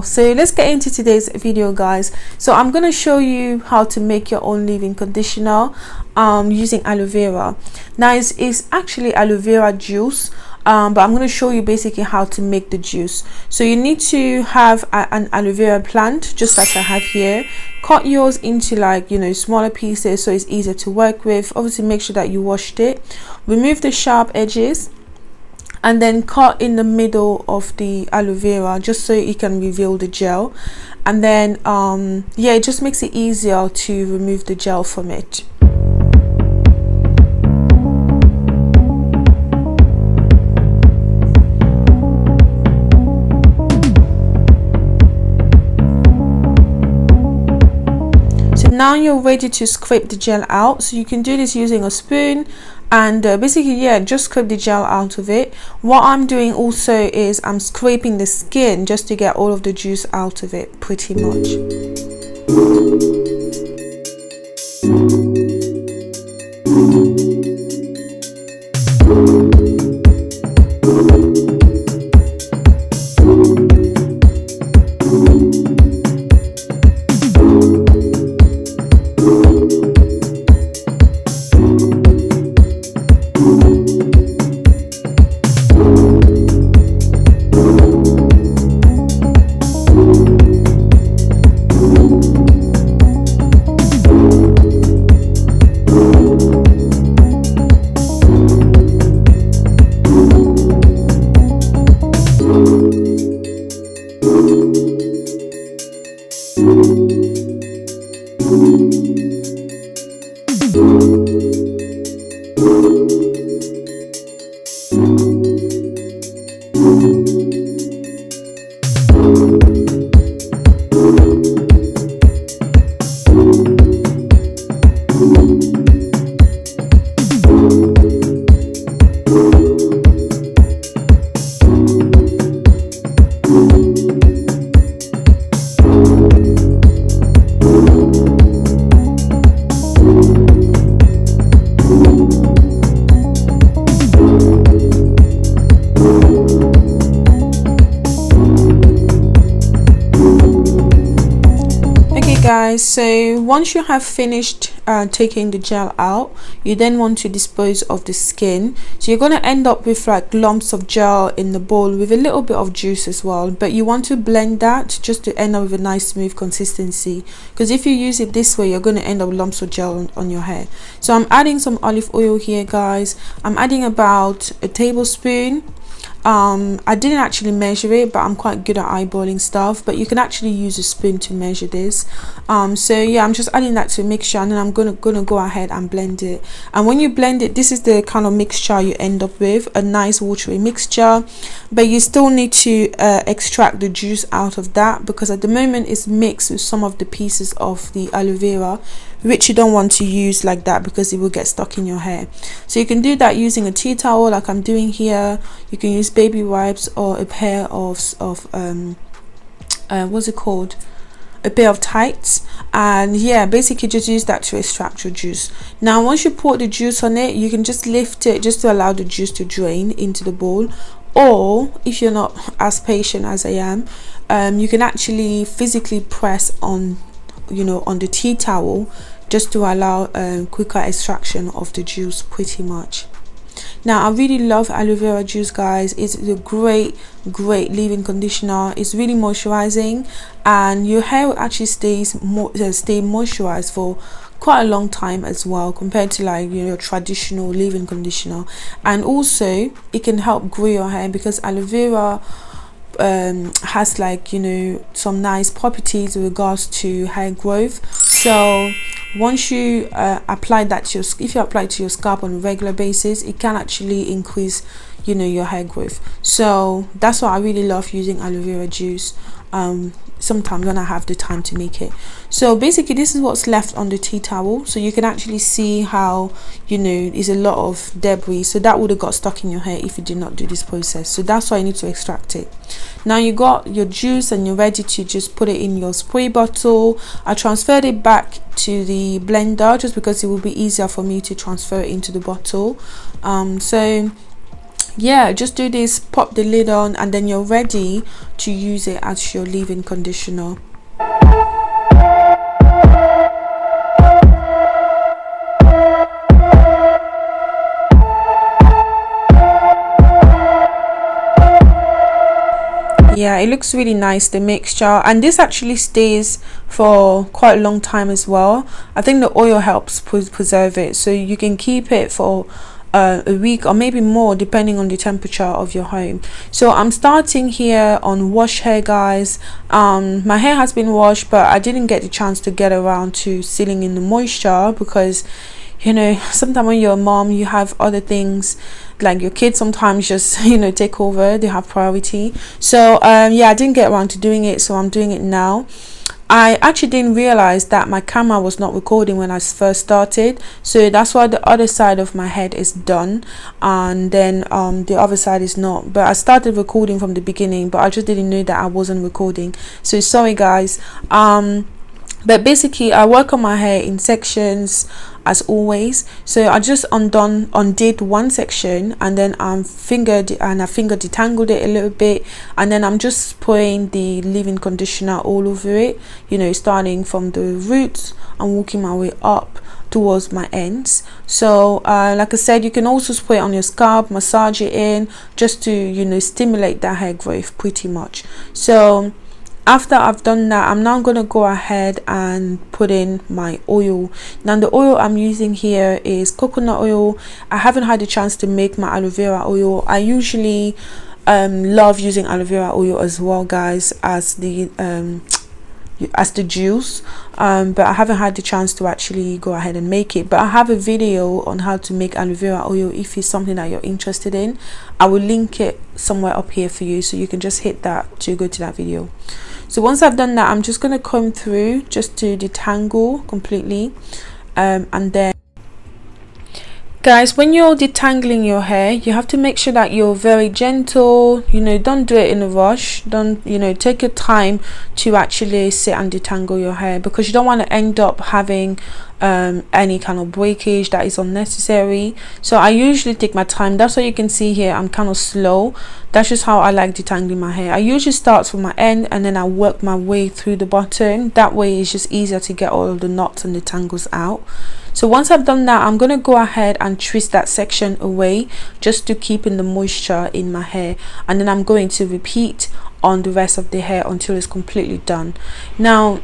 So let's get into today's video, guys. So I'm going to show you how to make your own leave-in conditioner using aloe vera. Now it's actually aloe vera juice, but I'm going to show you basically how to make the juice. So you need to have an aloe vera plant, just like I have here. Cut yours into smaller pieces so it's easier to work with. Obviously make sure that you washed it. Remove the sharp edges and then cut in the middle of the aloe vera just so it can reveal the gel. And then yeah, it just makes it easier to remove the gel from it. Now you're ready to scrape the gel out. So you can do this using a spoon and basically, yeah, just scrape the gel out of it. What I'm doing also is I'm scraping the skin just to get all of the juice out of it, pretty much. Guys, so once you have finished taking the gel out, you then want to dispose of the skin. So you're going to end up with like lumps of gel in the bowl with a little bit of juice as well, but you want to blend that just to end up with a nice smooth consistency, because if you use it this way you're going to end up with lumps of gel on your hair. So I'm adding some olive oil here, guys. I'm adding about a tablespoon. I didn't actually measure it, but I'm quite good at eyeballing stuff, but you can actually use a spoon to measure this. So yeah, I'm just adding that to a mixture, and then I'm gonna go ahead and blend it. And when you blend it, this is the kind of mixture you end up with, a nice watery mixture, but you still need to extract the juice out of that, because at the moment it's mixed with some of the pieces of the aloe vera, which you don't want to use like that because it will get stuck in your hair. So you can do that using a tea towel like I'm doing here. You can use baby wipes or a pair of what's it called, a pair of tights, and yeah, basically just use that to extract your juice. Now once you pour the juice on it, you can just lift it just to allow the juice to drain into the bowl, or if you're not as patient as I am, you can actually physically press on on the tea towel just to allow quicker extraction of the juice, pretty much. Now I really love aloe vera juice, guys. It's a great leave-in conditioner. It's really moisturizing, and your hair will actually stay moisturized for quite a long time as well, compared to your traditional leave-in conditioner. And also it can help grow your hair, because aloe vera has some nice properties with regards to hair growth. So once you apply that to if you apply it to your scalp on a regular basis, it can actually increase your hair growth. So that's why I really love using aloe vera juice sometimes when I have the time to make it. So basically this is what's left on the tea towel. So you can actually see how there's a lot of debris, so that would have got stuck in your hair if you did not do this process. So that's why you need to extract it. Now you got your juice and you're ready to just put it in your spray bottle. I transferred it back to the blender just because it will be easier for me to transfer it into the bottle. So yeah, just do this, pop the lid on, and then you're ready to use it as your leave-in conditioner. Yeah, it looks really nice, the mixture, and this actually stays for quite a long time as well. I think the oil helps preserve it, so you can keep it for a week or maybe more depending on the temperature of your home. So I'm starting here on wash hair, guys. My hair has been washed, but I didn't get the chance to get around to sealing in the moisture because, you know, sometimes when you're a mom, you have other things, like your kids sometimes just, you know, take over, they have priority. So yeah, I didn't get around to doing it, so I'm doing it now. I actually didn't realize that my camera was not recording when I first started, so that's why the other side of my head is done and then the other side is not. But I started recording from the beginning, but I just didn't know that I wasn't recording, so sorry guys. But basically I work on my hair in sections as always. So I just undid one section, and then I finger detangled it a little bit, and then I'm just spraying the leave-in conditioner all over it, you know, starting from the roots and working my way up towards my ends. So like I said, you can also spray it on your scalp, massage it in, just to, you know, stimulate that hair growth pretty much. So after I've done that, I'm now going to go ahead and put in my oil. Now the oil I'm using here is coconut oil. I haven't had a chance to make my aloe vera oil. I usually love using aloe vera oil as well, guys, as the juice, but I haven't had the chance to actually go ahead and make it. But I have a video on how to make aloe vera oil. If it's something that you're interested in, I will link it somewhere up here for you, so you can just hit that to go to that video. So once I've done that, I'm just going to comb through just to detangle completely, and then guys, when you're detangling your hair, you have to make sure that you're very gentle, you know, don't do it in a rush, don't, you know, take your time to actually sit and detangle your hair, because you don't want to end up having any kind of breakage that is unnecessary. So I usually take my time. That's why you can see here I'm kind of slow. That's just how I like detangling my hair. I usually start from my end and then I work my way through the bottom. That way it's just easier to get all of the knots and the tangles out. So once I've done that, I'm going to go ahead and twist that section away just to keep in the moisture in my hair, and then I'm going to repeat on the rest of the hair until it's completely done. Now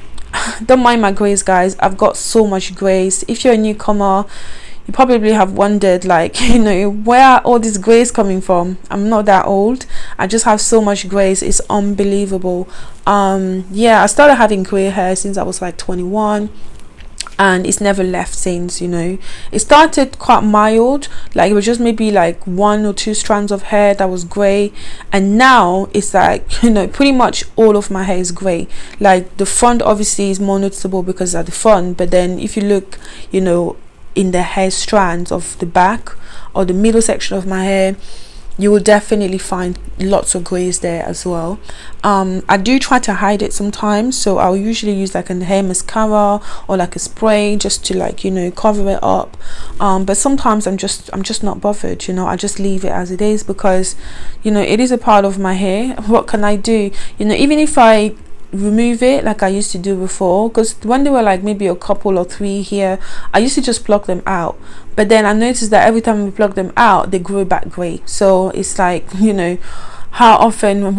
don't mind my grays, guys. I've got so much grays. If you're a newcomer, you probably have wondered, like, you know, where are all these grays coming from? I'm not that old. I just have so much grays. It's unbelievable. Yeah, I started having gray hair since I was like 21, and it's never left since. You know, it started quite mild, like it was just maybe like 1 or 2 strands of hair that was gray, and now it's like, you know, pretty much all of my hair is gray. Like the front obviously is more noticeable because at the front, but then if you look, you know, in the hair strands of the back or the middle section of my hair, you will definitely find lots of grays there as well. I do try to hide it sometimes, so I'll usually use like a hair mascara or like a spray just to, like, you know, cover it up. But sometimes I'm just not bothered, you know. I just leave it as it is because, you know, it is a part of my hair. What can I do? You know, even if I remove it like I used to do before, because when there were like maybe a couple or 3 here, I used to just pluck them out, but then I noticed that every time we pluck them out they grow back gray. So it's like, you know, how often,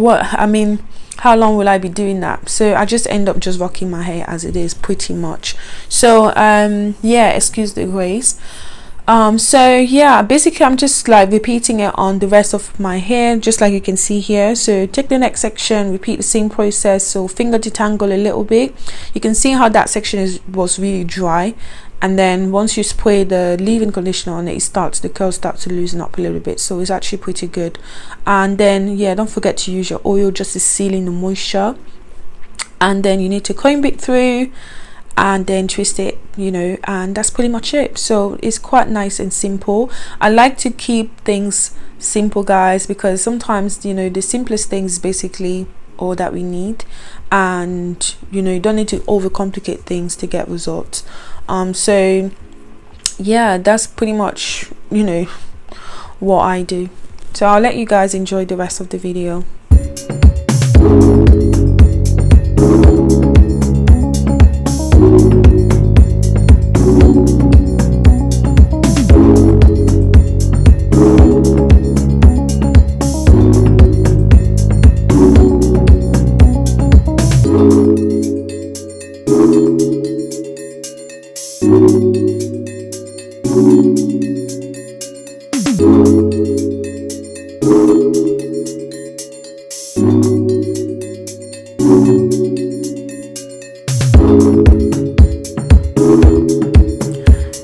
how long will I be doing that? So I just end up just rocking my hair as it is pretty much. So yeah, excuse the grays. So yeah, basically I'm just like repeating it on the rest of my hair, just like you can see here. So take the next section, repeat the same process. So finger detangle a little bit. You can see how that section was really dry, and then once you spray the leave-in conditioner on it, the curls start to loosen up a little bit. So it's actually pretty good. And then yeah, don't forget to use your oil just to seal in the moisture, and then you need to comb it through and then twist it, you know, and that's pretty much it. So it's quite nice and simple. I like to keep things simple, guys, because sometimes, you know, the simplest things is basically all that we need, and you know, you don't need to overcomplicate things to get results. So yeah, that's pretty much, you know, what I do. So I'll let you guys enjoy the rest of the video.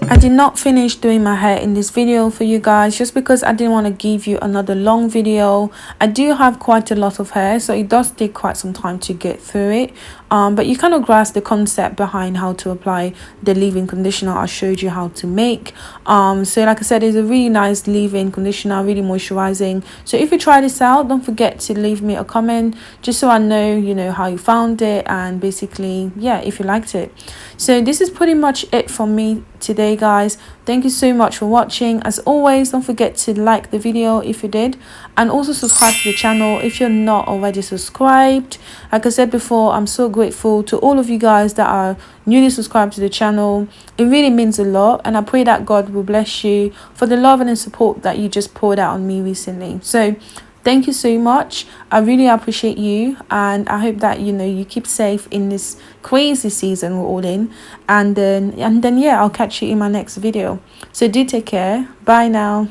I did not finish doing my hair in this video for you guys just because I didn't want to give you another long video. I do have quite a lot of hair, so it does take quite some time to get through it, but you kind of grasp the concept behind how to apply the leave-in conditioner I showed you how to make. So like I said, it's a really nice leave-in conditioner, really moisturizing. So if you try this out, don't forget to leave me a comment just so I know, you know, how you found it, and basically, yeah, if you liked it. So this is pretty much it from me today, guys. Thank you so much for watching. As always, don't forget to like the video if you did, and also subscribe to the channel if you're not already subscribed. Like I said before, I'm so grateful to all of you guys that are newly subscribed to the channel. It really means a lot, and I pray that God will bless you for the love and the support that you just poured out on me recently. So thank you so much. I really appreciate you, and I hope that, you know, you keep safe in this crazy season we're all in. And then yeah, I'll catch you in my next video. So do take care. Bye now.